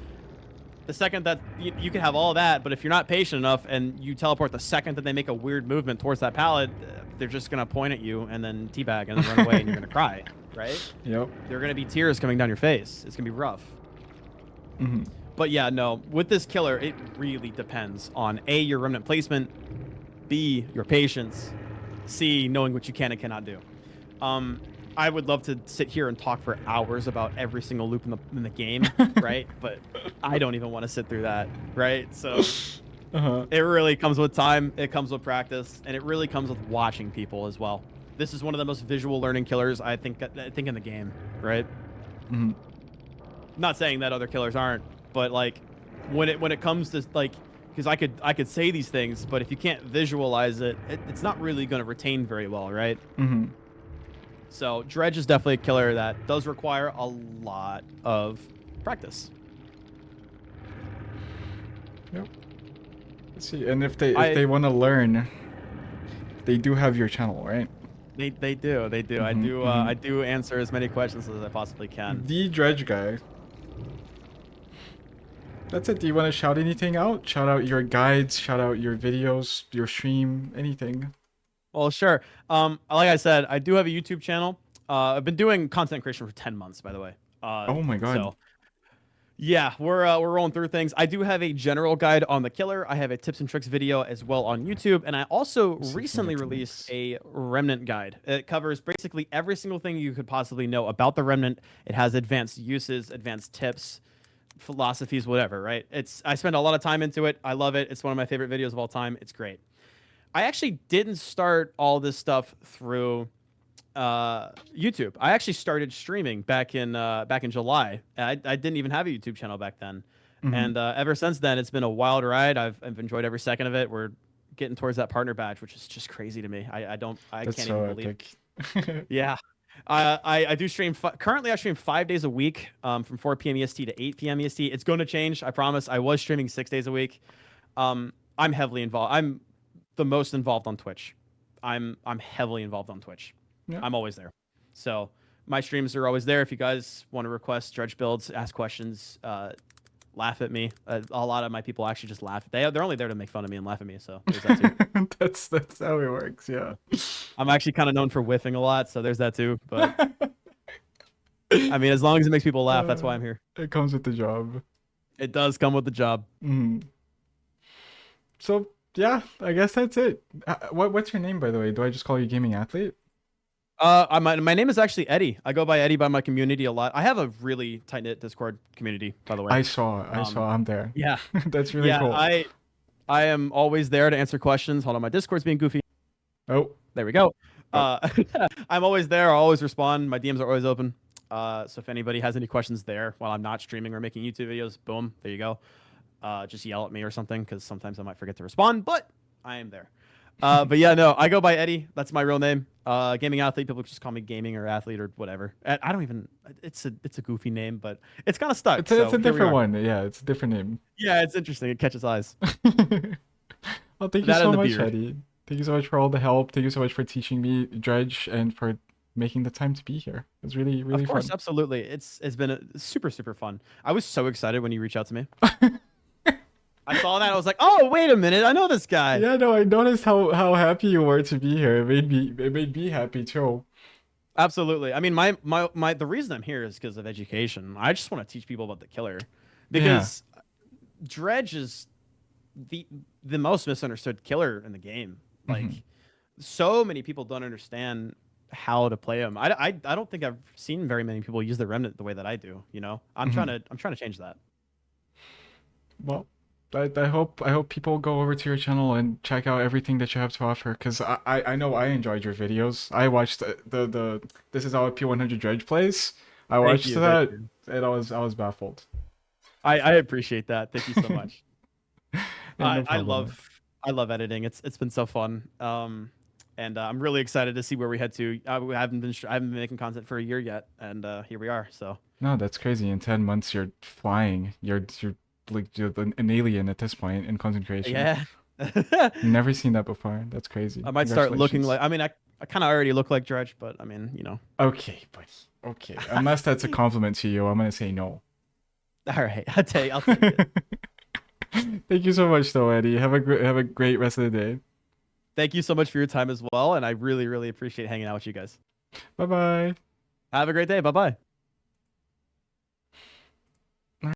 The second that you can have all that, but if you're not patient enough and you teleport the second that they make a weird movement towards that pallet, they're just gonna point at you and then teabag and then run away and you're gonna cry, right? Yep. There are gonna be tears coming down your face. It's gonna be rough. But yeah, no, with this killer, it really depends on A, your remnant placement, B, your patience, C, knowing what you can and cannot do. I would love to sit here and talk for hours about every single loop in the game, right? But I don't even want to sit through that, right? So it really comes with time, it comes with practice, and it really comes with watching people as well. This is one of the most visual learning killers I think in the game, right? Not saying that other killers aren't, but like when it comes to like, because I could say these things, but if you can't visualize it, it's not really going to retain very well, right? So Dredge is definitely a killer that does require a lot of practice. Yep. Let's see, and if they want to learn, they do have your channel, right? They do. I do answer as many questions as I possibly can. The Dredge guy. That's it. Do you want to shout anything out? Shout out your guides, shout out your videos, your stream, anything. Well, sure. Like I said, I do have a YouTube channel. I've been doing content creation for 10 months, by the way. Oh my God. So, Yeah, we're rolling through things. I do have a general guide on the killer. I have a tips and tricks video as well on YouTube, and I also recently 600 released links. a remnant guide. It covers basically every single thing you could possibly know about the remnant. It has advanced uses, advanced tips, philosophies, whatever, right? I spend a lot of time into it. I love it. It's one of my favorite videos of all time. It's great. I actually didn't start all this stuff through YouTube. I actually started streaming back in July. I didn't even have a YouTube channel back then, Hmm. and ever since then, it's been a wild ride. I've enjoyed every second of it. We're getting towards that partner badge, which is just crazy to me. I That's can't so even believe. epic. Yeah. I do stream currently. I stream 5 days a week, from 4 p.m. EST to 8 p.m. EST. It's going to change, I promise. I was streaming 6 days a week. I'm heavily involved. I'm the most involved on Twitch. I'm heavily involved on Twitch. Yeah. I'm always there. So my streams are always there. If you guys want to request Dredge builds, ask questions, laugh at me. A lot of my people actually just laugh. They're only there to make fun of me and laugh at me. So there's that too. That's how it works. Yeah. I'm actually kind of known for whiffing a lot, so there's that too. But I mean, as long as it makes people laugh, that's why I'm here. It comes with the job. It does come with the job. Mm. So yeah, I guess that's it. What's your name, by the way? Do I just call you gaming athlete? My name is actually Eddie. I go by Eddie by my community a lot. I have a really tight knit Discord community, by the way. I saw. I'm there. Yeah, That's really yeah. cool. I am always there to answer questions. Hold on, my Discord's being goofy. Oh, There we go. oh. I'm always there. I'll always respond. My DMs are always open. So if anybody has any questions there while I'm not streaming or making YouTube videos, boom, there you go. Just yell at me or something because sometimes I might forget to respond, but I am there. But yeah, no, I go by Eddie. That's my real name. Gaming athlete. People just call me gaming or athlete or whatever. I don't even. It's a goofy name, but it's kind of stuck. It's So a here we different are. one. Yeah, it's a different name. Yeah, it's interesting. It catches eyes. Well, thank you That so and the much, beard. Eddie. Thank you so much for all the help. Thank you so much for teaching me Dredge and for making the time to be here. It's really, really Of course, fun. absolutely. It's been super fun. I was so excited when you reached out to me. I saw that. I was like, oh, wait a minute. I know this guy. Yeah, no, I noticed how happy you were to be here. It made me happy too. Absolutely. I mean, the reason I'm here is because of education. I just want to teach people about the killer, Yeah. because Dredge is the the most misunderstood killer in the game. Like, Hmm. so many people don't understand how to play him. I don't think I've seen very many people use the remnant the way that I do. You know, Hmm. I'm trying to change that. Well, I hope people go over to your channel and check out everything that you have to offer because I know I enjoyed your videos. I watched the this is how a P100 Dredge plays. I Thank watched you. Thank that you. and I was baffled. I appreciate that. Thank you so much. Yeah, no I problem, man. love editing. It's been so fun. And I'm really excited to see where we head to. I haven't been making content for a year yet, and here we are. So No, that's crazy. In 10 months, you're flying. You're like you're an alien at this point in concentration. yeah, Never seen that before. That's crazy. I might start looking Congratulations. like. I mean, I kind of already look like Dredge, but I mean, Okay, buddy. Okay. Unless that's a compliment to you, I'm gonna say no. all right. I'll take it. Thank you so much, though, Eddie. Have a great rest of the day. Thank you so much for your time as well, and I really appreciate hanging out with you guys. Bye bye. Have a great day. Bye bye.